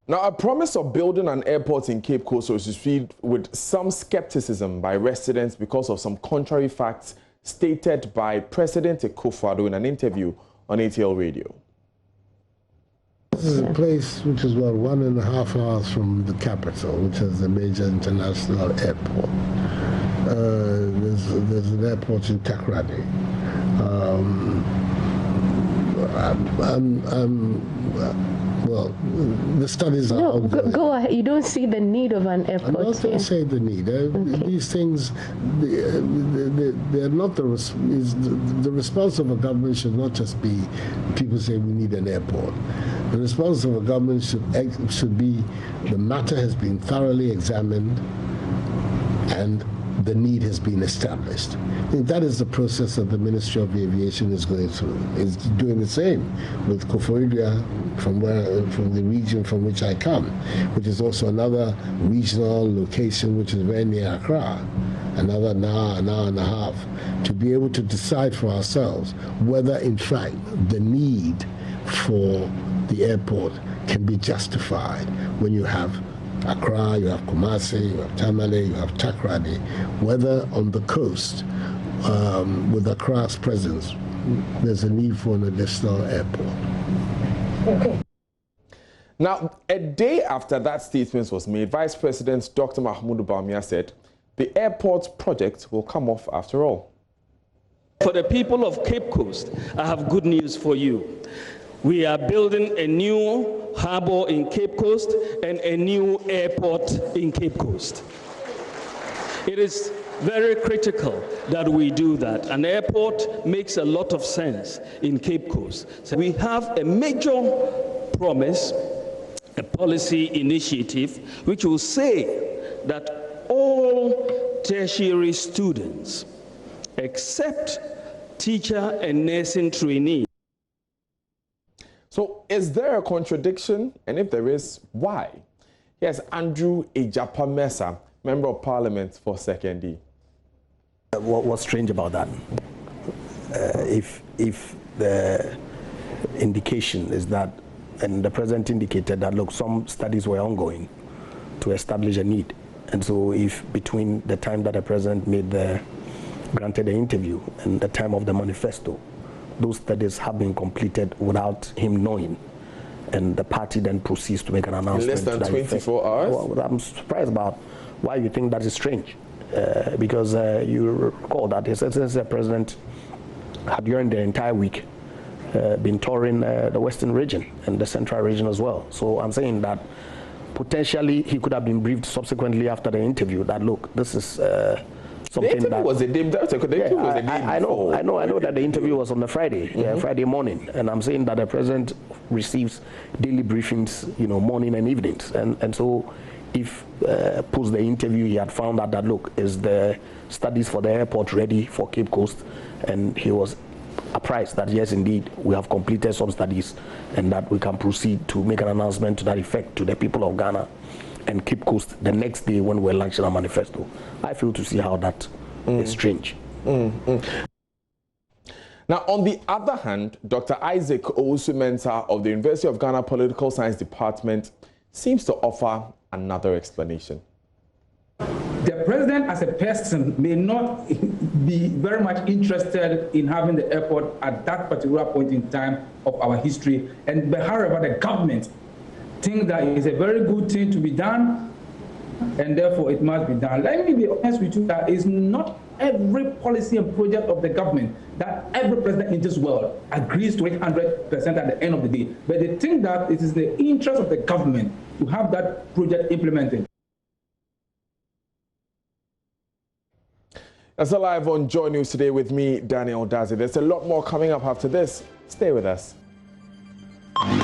Now, a promise of building an airport in Cape Coast was received with some skepticism by residents because of some contrary facts stated by President Akufo-Addo in an interview on ATL Radio. This is a place which is about 1.5 hours from the capital, which is a major international airport. There's an airport in Takoradi. Well, the studies are ongoing. Go ahead. You don't see the need of an airport. I'm not going to say the need. Okay. These things, they're not the response of a government should not just be people say we need an airport. The response of a government should be the matter has been thoroughly examined and the need has been established. I think that is the process that the Ministry of Aviation is going through. It's doing the same with Koforidua from the region from which I come, which is also another regional location which is very near Accra, another an hour and a half, to be able to decide for ourselves whether in fact the need for the airport can be justified when you have Accra, you have Kumasi, you have Tamale, you have Takoradi, whether on the coast, with Accra's presence, there's a need for an additional airport. Okay. Now, a day after that statement was made, Vice President Dr. Mahmoud Bawumia said the airport project will come off after all. For the people of Cape Coast, I have good news for you. We are building a new harbor in Cape Coast and a new airport in Cape Coast. It is very critical that we do that. An airport makes a lot of sense in Cape Coast. So we have a major promise, a policy initiative, which will say that all tertiary students, except teacher and nursing trainees. So is there a contradiction? And if there is, why? Here's Andrew Ejapa-Mensah, Member of Parliament for 2nd D. What's strange about that? If the indication is that, and the President indicated that, look, some studies were ongoing to establish a need. And so if between the time that the President granted the interview and the time of the manifesto, those studies have been completed without him knowing, and the party then proceeds to make an announcement. In less than 24 hours? Well, I'm surprised about why you think that is strange, because you recall that His Excellency the President had during the entire week been touring the Western region and the Central region as well. So I'm saying that potentially he could have been briefed subsequently after the interview that, look, this is something that was a day. I know that the interview was on the Friday, Friday morning, and I'm saying that the President receives daily briefings, morning and evenings, and so if post the interview he had found out that, look, is the studies for the airport ready for Cape Coast, and he was apprised that yes, indeed, we have completed some studies and that we can proceed to make an announcement to that effect to the people of Ghana and Cape Coast the next day when we're launching our manifesto. I feel to see how that is strange. Now, on the other hand, Dr. Isaac Owusu-Mensah of the University of Ghana Political Science Department seems to offer another explanation. The president as a person may not be very much interested in having the airport at that particular point in time of our history, but however the government think that it's a very good thing to be done, and therefore it must be done. Let me be honest with you, that is not every policy and project of the government that every president in this world agrees to 100% at the end of the day. But they think that it is the interest of the government to have that project implemented. That's live on JoyNews today with me, Daniel Dazi. There's a lot more coming up after this. Stay with us.